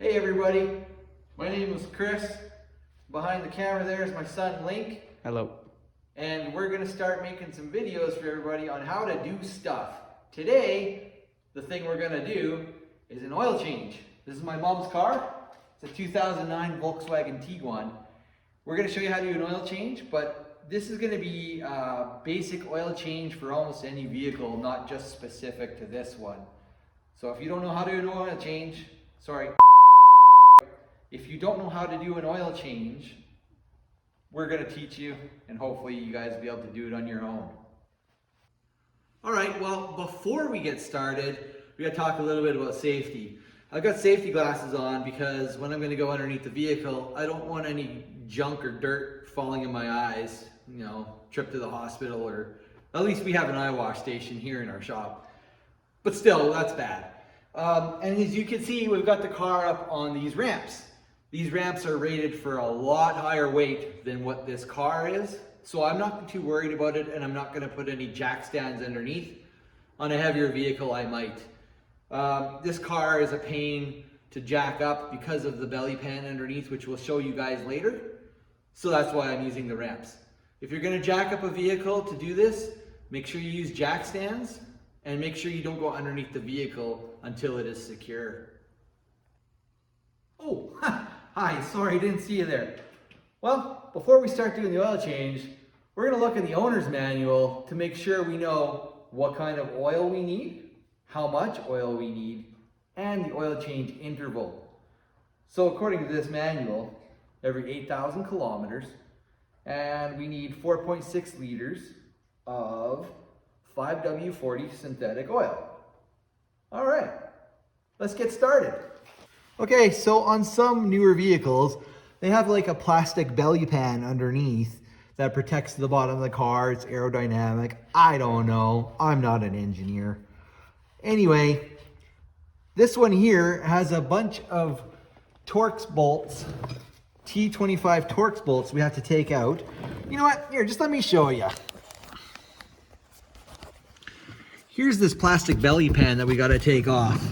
Hey everybody, my name is Chris. Behind the camera there is my son Link. Hello. And we're going to start making some videos for everybody on how to do stuff. Today, the thing we're going to do is an oil change. This is my mom's car. It's a 2009 Volkswagen Tiguan. We're going to show you how to do an oil change, but this is going to be a basic oil change for almost any vehicle, not just specific to this one. So if you don't know how to do an oil change, if you don't know how to do an oil change, we're going to teach you, and hopefully you guys will be able to do it on your own. All right, well, before we get started, we got to talk a little bit about safety. I've got safety glasses on because when I'm going to go underneath the vehicle, I don't want any junk or dirt falling in my eyes, trip to the hospital, or at least we have an eye wash station here in our shop. But still, that's bad. And as you can see, we've got the car up on these ramps. These ramps are rated for a lot higher weight than what this car is. So I'm not too worried about it, and I'm not going to put any jack stands underneath. On a heavier vehicle, I might. This car is a pain to jack up because of the belly pan underneath, which we'll show you guys later. So that's why I'm using the ramps. If you're going to jack up a vehicle to do this, make sure you use jack stands, and make sure you don't go underneath the vehicle until it is secure. Oh, hi, sorry, didn't see you there. Well, before we start doing the oil change, we're going to look in the owner's manual to make sure we know what kind of oil we need, how much oil we need, and the oil change interval. So according to this manual, every 8,000 kilometers, and we need 4.6 liters of 5W40 synthetic oil. All right, let's get started. Okay, so on some newer vehicles, they have like a plastic belly pan underneath that protects the bottom of the car. It's aerodynamic. I don't know. I'm not an engineer. Anyway, this one here has a bunch of Torx bolts, T25 Torx bolts we have to take out. You know what? Here, just let me show you. Here's this plastic belly pan that we got to take off.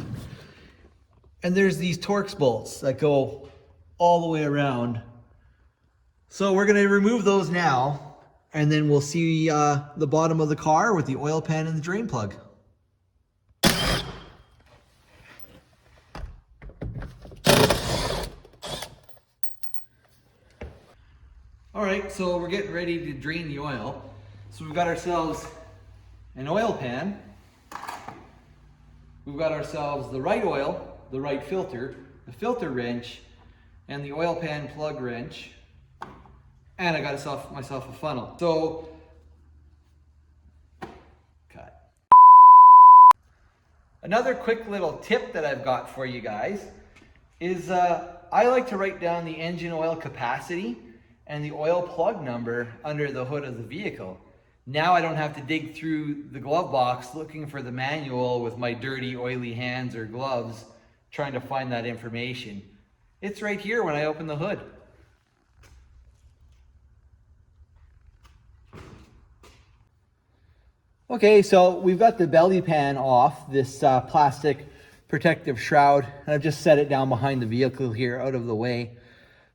And there's these Torx bolts that go all the way around. So we're going to remove those now, and then we'll see the bottom of the car with the oil pan and the drain plug. All right, so we're getting ready to drain the oil. So we've got ourselves an oil pan. We've got ourselves the right oil, the right filter, the filter wrench, and the oil pan plug wrench. And I got myself a funnel. So, cut. Another quick little tip that I've got for you guys is I like to write down the engine oil capacity and the oil plug number under the hood of the vehicle. Now I don't have to dig through the glove box looking for the manual with my dirty, oily hands or gloves trying to find that information. It's right here when I open the hood. Okay, so we've got the belly pan off, this plastic protective shroud, and I've just set it down behind the vehicle here out of the way.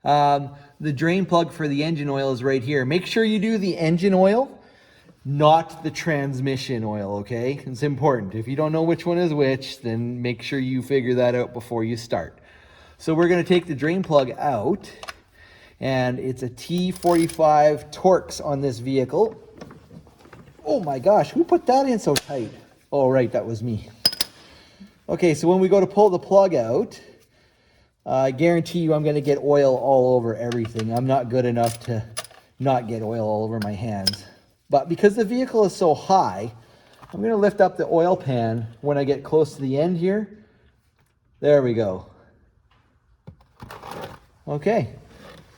The drain plug for the engine oil is right here. Make sure you do the engine oil, not the transmission oil, okay? It's important. If you don't know which one is which, then make sure you figure that out before you start. So we're going to take the drain plug out, and it's a T45 Torx on this vehicle. Oh my gosh, who put that in so tight? Oh, right, that was me. Okay, so when we go to pull the plug out, I guarantee you I'm going to get oil all over everything. I'm not good enough to not get oil all over my hands. But because the vehicle is so high, I'm going to lift up the oil pan when I get close to the end here. There we go. Okay,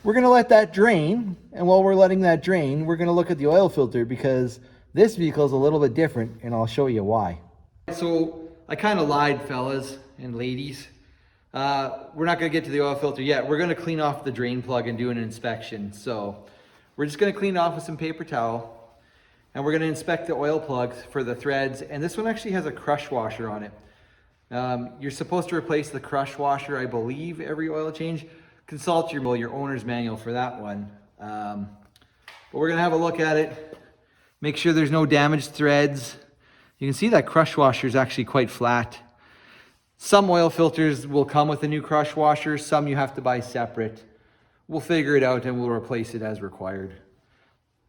we're going to let that drain. And while we're letting that drain, we're going to look at the oil filter because this vehicle is a little bit different, and I'll show you why. So I kind of lied, fellas and ladies. We're not going to get to the oil filter yet. We're going to clean off the drain plug and do an inspection. So we're just going to clean it off with some paper towel. And we're going to inspect the oil plugs for the threads. And this one actually has a crush washer on it. You're supposed to replace the crush washer, I believe, every oil change. Consult your owner's manual for that one. But we're gonna have a look at it. Make sure there's no damaged threads. You can see that crush washer is actually quite flat. Some oil filters will come with a new crush washer, some you have to buy separate. We'll figure it out and we'll replace it as required.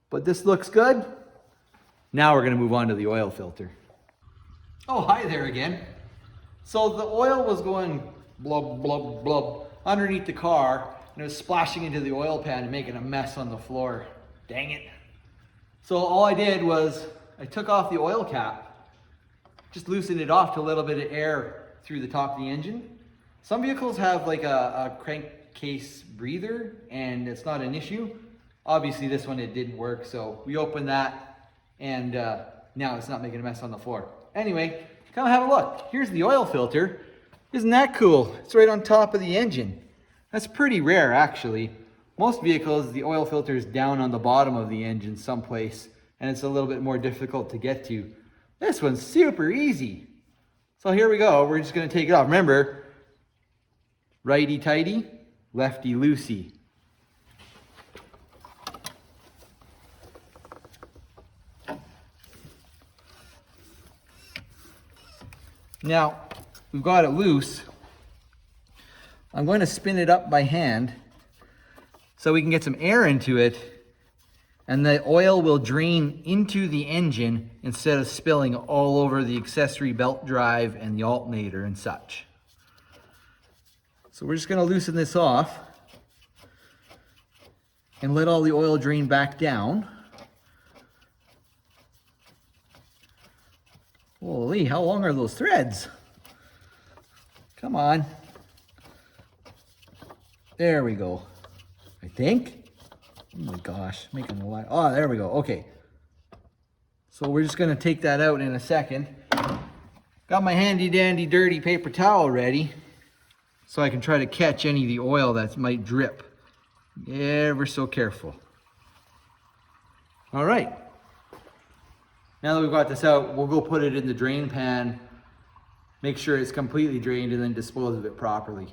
But this looks good. Now we're gonna move on to the oil filter. Oh, hi there again. So the oil was going blub, blub, blub underneath the car, and it was splashing into the oil pan and making a mess on the floor. Dang it. So all I did was I took off the oil cap, just loosened it off to a little bit of air through the top of the engine. Some vehicles have like a crankcase breather and it's not an issue. Obviously this one, it didn't work, so we opened that and now it's not making a mess on the floor. Anyway, come have a look. Here's the oil filter. Isn't that cool? It's right on top of the engine. That's pretty rare actually. Most vehicles, the oil filter is down on the bottom of the engine someplace and it's a little bit more difficult to get to. This one's super easy. So here we go. We're just gonna take it off. Remember, righty tighty, lefty loosey. Now, we've got it loose. I'm going to spin it up by hand so we can get some air into it and the oil will drain into the engine instead of spilling all over the accessory belt drive and the alternator and such. So we're just going to loosen this off and let all the oil drain back down. Holy, how long are those threads? Come on. There we go. I think. Oh my gosh, making a lot. Oh, there we go. Okay. So we're just going to take that out in a second. Got my handy dandy dirty paper towel ready so I can try to catch any of the oil that might drip. Ever so careful. All right. Now that we've got this out, we'll go put it in the drain pan, make sure it's completely drained, and then dispose of it properly.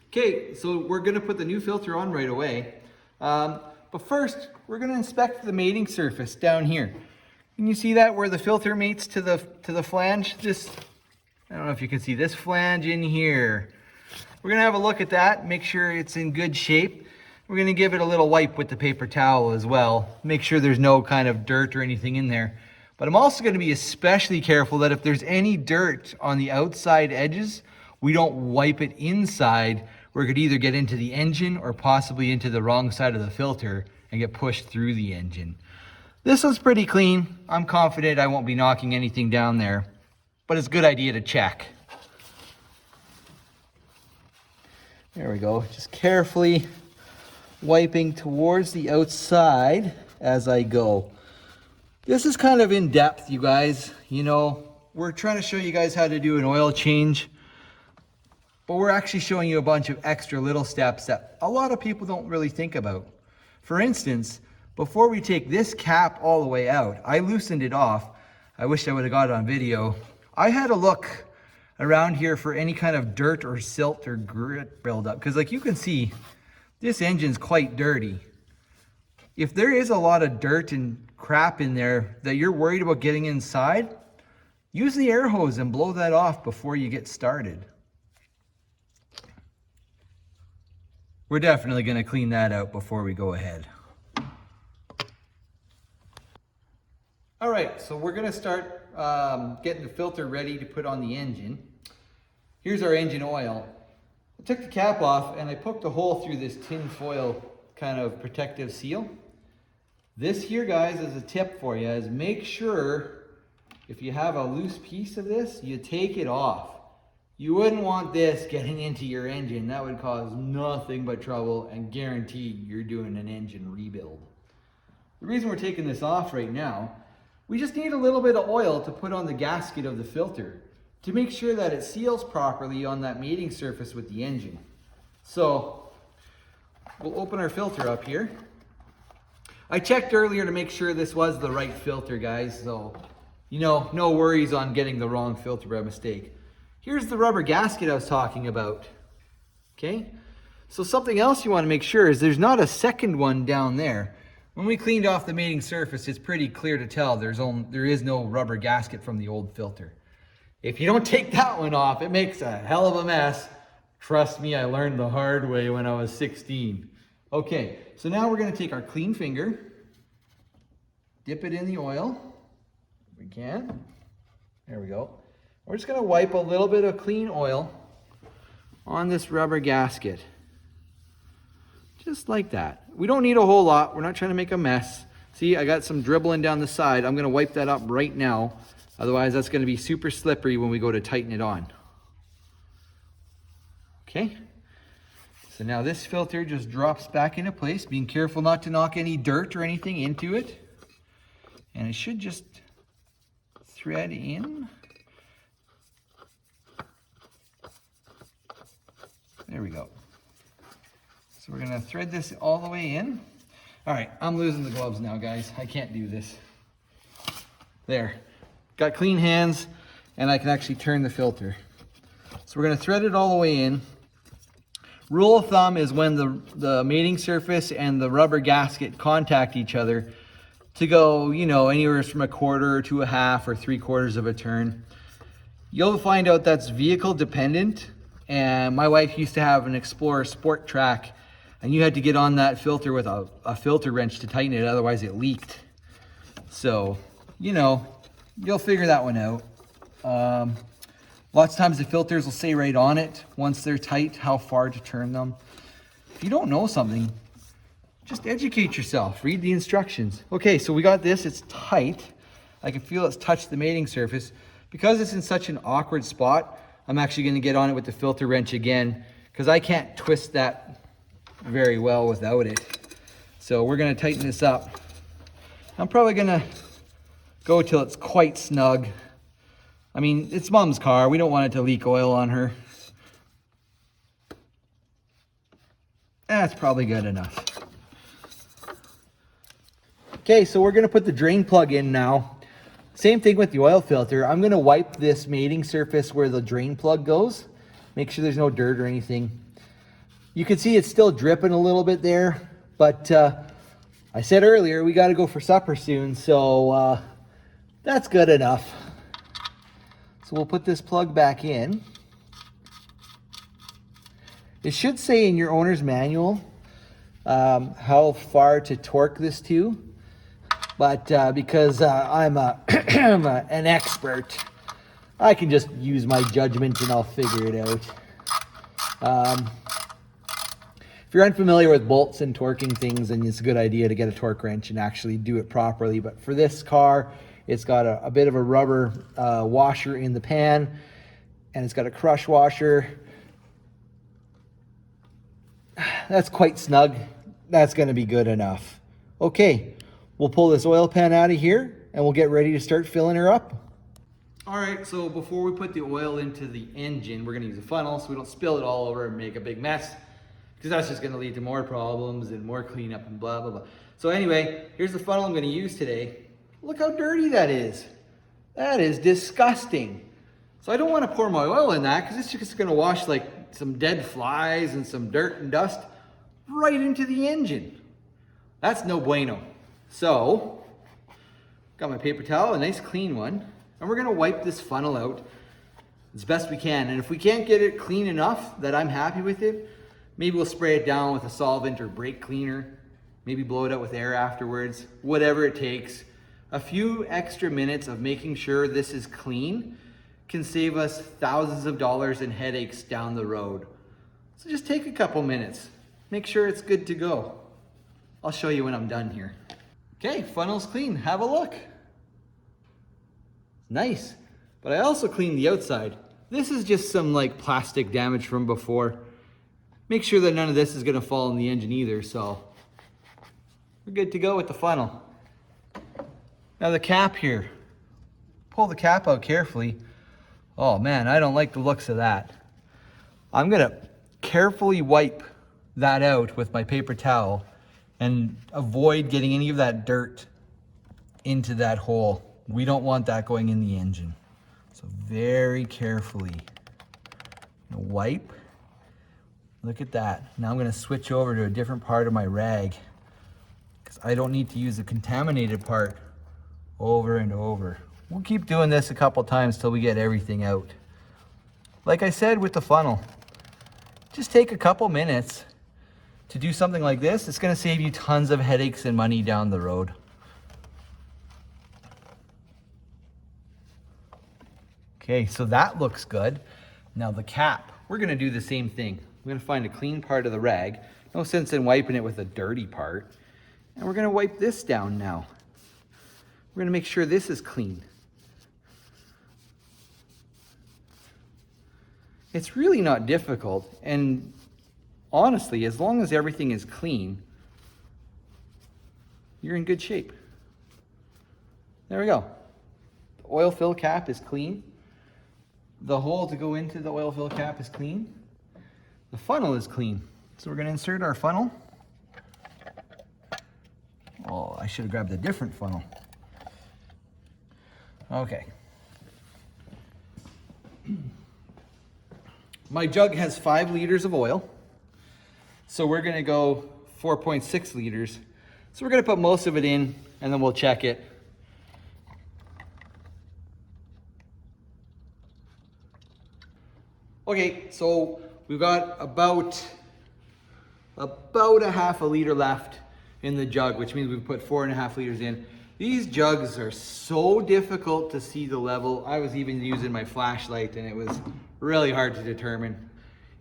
Okay, so we're gonna put the new filter on right away. But first, we're gonna inspect the mating surface down here. Can you see that where the filter mates to the flange? This, I don't know if you can see this flange in here. We're gonna have a look at that, make sure it's in good shape. We're gonna give it a little wipe with the paper towel as well. Make sure there's no kind of dirt or anything in there. But I'm also going to be especially careful that if there's any dirt on the outside edges, we don't wipe it inside, where it could either get into the engine or possibly into the wrong side of the filter and get pushed through the engine. This one's pretty clean. I'm confident I won't be knocking anything down there, but it's a good idea to check. There we go. Just carefully wiping towards the outside as I go. This is kind of in depth, you guys. You know, we're trying to show you guys how to do an oil change, but we're actually showing you a bunch of extra little steps that a lot of people don't really think about. For instance, before we take this cap all the way out, I loosened it off. I wish I would have got it on video. I had a look around here for any kind of dirt or silt or grit buildup, because like you can see, this engine's quite dirty. If there is a lot of dirt and crap in there that you're worried about getting inside, use the air hose and blow that off before you get started. We're definitely going to clean that out before we go ahead. All right, so we're going to start getting the filter ready to put on the engine. Here's our engine oil. I took the cap off and I poked a hole through this tin foil kind of protective seal. This here, guys, is a tip for you, is make sure if you have a loose piece of this, you take it off. You wouldn't want this getting into your engine. That would cause nothing but trouble and guarantee you're doing an engine rebuild. The reason we're taking this off right now, we just need a little bit of oil to put on the gasket of the filter to make sure that it seals properly on that mating surface with the engine. So we'll open our filter up here. I checked earlier to make sure this was the right filter, guys, so you know, no worries on getting the wrong filter by mistake. Here's the rubber gasket I was talking about. Okay, so something else you want to make sure is there's not a second one down there. When we cleaned off the mating surface, it's pretty clear to tell there is no rubber gasket from the old filter. If you don't take that one off, it makes a hell of a mess. Trust me, I learned the hard way when I was 16. Okay, so now we're going to take our clean finger, dip it in the oil, if we can. There we go. We're just going to wipe a little bit of clean oil on this rubber gasket. Just like that. We don't need a whole lot. We're not trying to make a mess. See, I got some dribbling down the side. I'm going to wipe that up right now. Otherwise, that's going to be super slippery when we go to tighten it on. Okay. So now this filter just drops back into place, being careful not to knock any dirt or anything into it. And it should just thread in. There we go. So we're gonna thread this all the way in. All right, I'm losing the gloves now, guys. I can't do this. There, got clean hands, and I can actually turn the filter. So we're gonna thread it all the way in. Rule of thumb is when the mating surface and the rubber gasket contact each other to go, you know, anywhere from a quarter to a half or 3/4 of a turn. You'll find out that's vehicle dependent. And my wife used to have an Explorer Sport Track, and you had to get on that filter with a filter wrench to tighten it, otherwise it leaked. So, you know, you'll figure that one out. Lots of times the filters will say right on it, once they're tight, how far to turn them. If you don't know something, just educate yourself, read the instructions. Okay, so we got this, it's tight. I can feel it's touched the mating surface. Because it's in such an awkward spot, I'm actually going to get on it with the filter wrench again because I can't twist that very well without it. So we're going to tighten this up. I'm probably going to go till it's quite snug. I mean, it's Mom's car. We don't want it to leak oil on her. That's probably good enough. Okay, so we're going to put the drain plug in now. Same thing with the oil filter. I'm going to wipe this mating surface where the drain plug goes. Make sure there's no dirt or anything. You can see it's still dripping a little bit there, but I said earlier we got to go for supper soon, so that's good enough. So we'll put this plug back in. It should say in your owner's manual how far to torque this to. But because I'm an expert, I can just use my judgment and I'll figure it out. If you're unfamiliar with bolts and torquing things, then it's a good idea to get a torque wrench and actually do it properly. But for this car, it's got a bit of a rubber washer in the pan, and it's got a crush washer. That's quite snug. That's going to be good enough. Okay. We'll pull this oil pan out of here and we'll get ready to start filling her up. All right, so before we put the oil into the engine, we're gonna use a funnel so we don't spill it all over and make a big mess, because that's just gonna lead to more problems and more cleanup and blah, blah, blah. So anyway, here's the funnel I'm gonna use today. Look how dirty that is. That is disgusting. So I don't wanna pour my oil in that because it's just gonna wash like some dead flies and some dirt and dust right into the engine. That's no bueno. So, got my paper towel, a nice clean one, and we're gonna wipe this funnel out as best we can. And if we can't get it clean enough that I'm happy with it, maybe we'll spray it down with a solvent or brake cleaner, maybe blow it out with air afterwards, whatever it takes. A few extra minutes of making sure this is clean can save us thousands of dollars in headaches down the road. So just take a couple minutes, make sure it's good to go. I'll show you when I'm done here. Okay, funnel's clean, have a look. Nice, but I also cleaned the outside. This is just some like plastic damage from before. Make sure that none of this is gonna fall in the engine either, so we're good to go with the funnel. Now the cap here, pull the cap out carefully. Oh man, I don't like the looks of that. I'm gonna carefully wipe that out with my paper towel and avoid getting any of that dirt into that hole. We don't want that going in the engine. So very carefully. Wipe. Look at that. Now I'm going to switch over to a different part of my rag because I don't need to use the contaminated part over and over. We'll keep doing this a couple times till we get everything out. Like I said with the funnel, just take a couple minutes to do something like this. It's going to save you tons of headaches and money down the road. Okay, so that looks good. Now the cap, we're going to do the same thing. We're going to find a clean part of the rag. No sense in wiping it with a dirty part. And we're going to wipe this down now. We're going to make sure this is clean. It's really not difficult, and honestly, as long as everything is clean, you're in good shape. There we go. The oil fill cap is clean. The hole to go into the oil fill cap is clean. The funnel is clean. So we're going to insert our funnel. Oh, I should have grabbed a different funnel. Okay. My jug has 5 liters of oil. So we're going to go 4.6 liters. So we're going to put most of it in and then we'll check it. Okay, so we've got about a half a liter left in the jug, which means we've put 4.5 liters in. These jugs are so difficult to see the level. I was even using my flashlight and it was really hard to determine.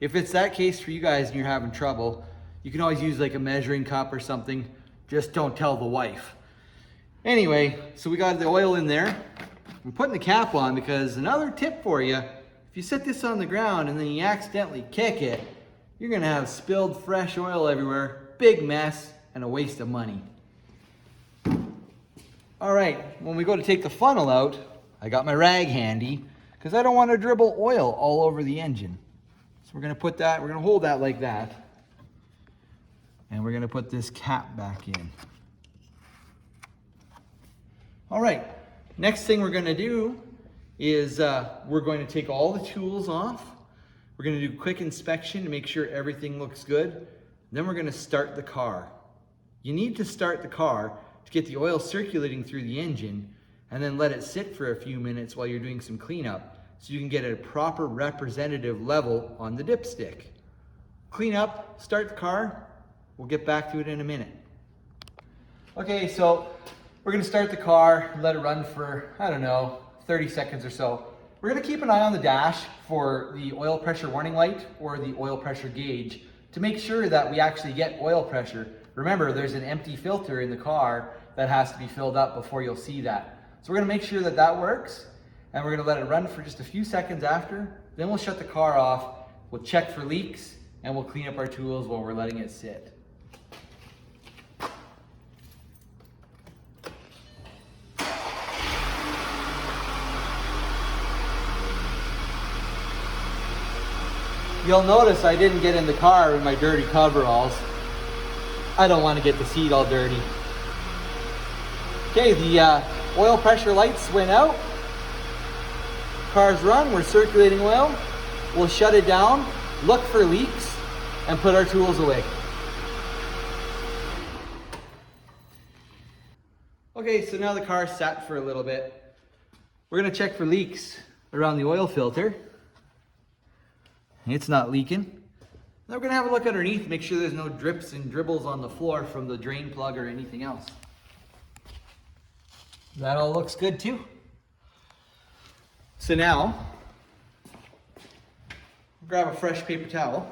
If it's that case for you guys and you're having trouble, you can always use like a measuring cup or something. Just don't tell the wife. Anyway, so we got the oil in there. I'm putting the cap on because another tip for you, if you set this on the ground and then you accidentally kick it, you're gonna have spilled fresh oil everywhere, big mess, and a waste of money. All right, when we go to take the funnel out, I got my rag handy because I don't want to dribble oil all over the engine. So we're gonna put that, we're gonna hold that like that. And we're gonna put this cap back in. All right, next thing we're gonna do is we're going to take all the tools off. We're gonna do a quick inspection to make sure everything looks good. Then we're gonna start the car. You need to start the car to get the oil circulating through the engine and then let it sit for a few minutes while you're doing some cleanup so you can get a proper representative level on the dipstick. Clean up, start the car. We'll get back to it in a minute. Okay, so we're gonna start the car, let it run for, I don't know, 30 seconds or so. We're gonna keep an eye on the dash for the oil pressure warning light or the oil pressure gauge to make sure that we actually get oil pressure. Remember, there's an empty filter in the car that has to be filled up before you'll see that. So we're gonna make sure that that works, and we're gonna let it run for just a few seconds after. Then we'll shut the car off, we'll check for leaks, and we'll clean up our tools while we're letting it sit. You'll notice I didn't get in the car in my dirty coveralls. I don't want to get the seat all dirty. Okay, the oil pressure lights went out. Car's run, we're circulating oil. We'll shut it down, look for leaks, and put our tools away. Okay, so now the car's sat for a little bit. We're gonna check for leaks around the oil filter. It's not leaking. Then we're gonna have a look underneath, make sure there's no drips and dribbles on the floor from the drain plug or anything else. That all looks good too. So now, grab a fresh paper towel.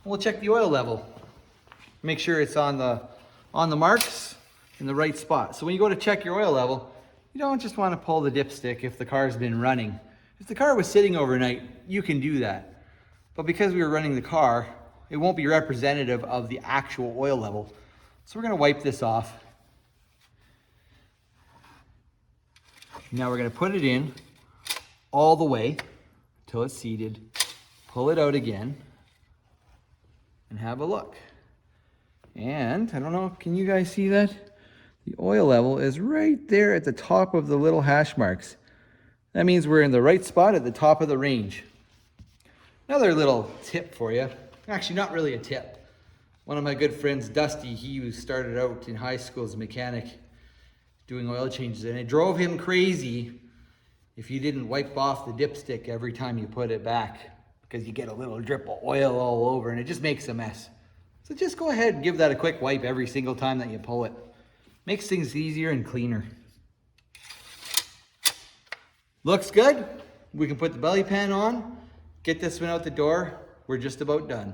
We'll check the oil level. Make sure it's on the marks in the right spot. So when you go to check your oil level, you don't just want to pull the dipstick if the car's been running. If the car was sitting overnight, you can do that. But because we were running the car, it won't be representative of the actual oil level. So we're gonna wipe this off. Now we're gonna put it in all the way till it's seated, pull it out again, and have a look. And I don't know, can you guys see that? The oil level is right there at the top of the little hash marks. That means we're in the right spot at the top of the range. Another little tip for you. Actually, not really a tip. One of my good friends, Dusty, he started out in high school as a mechanic doing oil changes, and it drove him crazy if you didn't wipe off the dipstick every time you put it back, because you get a little drip of oil all over and it just makes a mess. So just go ahead and give that a quick wipe every single time that you pull it. Makes things easier and cleaner. Looks good. We can put the belly pan on, get this one out the door. We're just about done.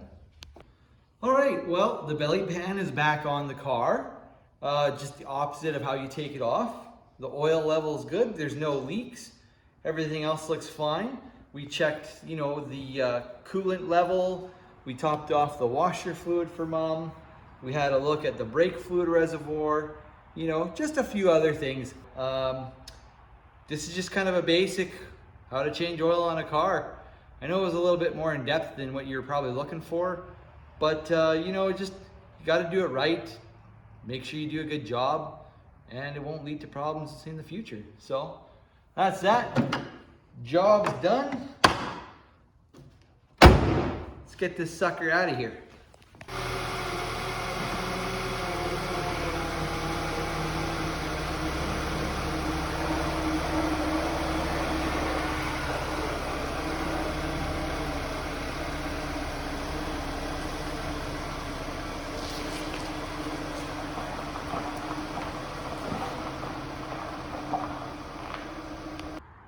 All right, well, the belly pan is back on the car. Just the opposite of how you take it off. The oil level is good. There's no leaks. Everything else looks fine. We checked, the coolant level. We topped off the washer fluid for Mom. We had a look at the brake fluid reservoir. Just a few other things. This is just kind of a basic how to change oil on a car. I know it was a little bit more in depth than what you're probably looking for, but just you got to do it right. Make sure you do a good job, and it won't lead to problems in the future. So that's that. Job's done. Let's get this sucker out of here.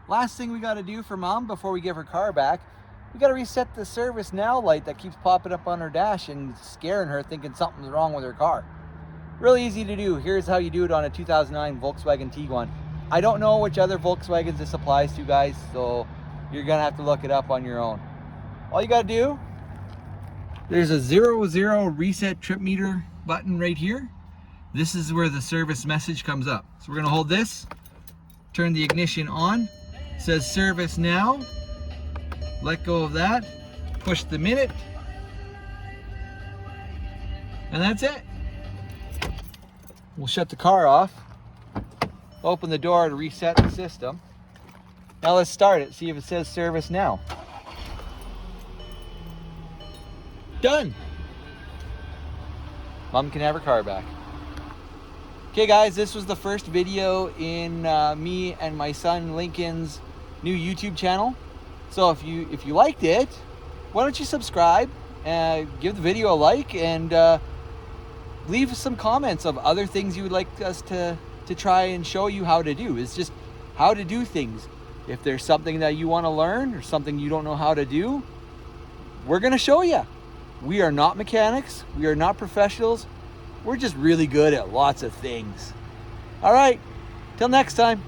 Last thing we got to do for Mom before we give her car back, we got to reset the service now light that keeps popping up on her dash and scaring her, thinking something's wrong with her car. Really easy to do. Here's how you do it on a 2009 Volkswagen Tiguan. I don't know which other Volkswagens this applies to, guys, so you're gonna have to look it up on your own. All you gotta do, there's a 00 reset trip meter button right here. This is where the service message comes up. So we're gonna hold this, turn the ignition on. It says service now. Let go of that. Push the minute. And that's it. We'll shut the car off. Open the door to reset the system. Now let's start it. See if it says service now. Done. Mom can have her car back. Okay guys, this was the first video in me and my son Lincoln's new YouTube channel. So if you liked it, why don't you subscribe, give the video a like, and leave some comments of other things you would like us to try and show you how to do. It's just how to do things. If there's something that you want to learn or something you don't know how to do, we're going to show you. We are not mechanics. We are not professionals. We're just really good at lots of things. All right, till next time.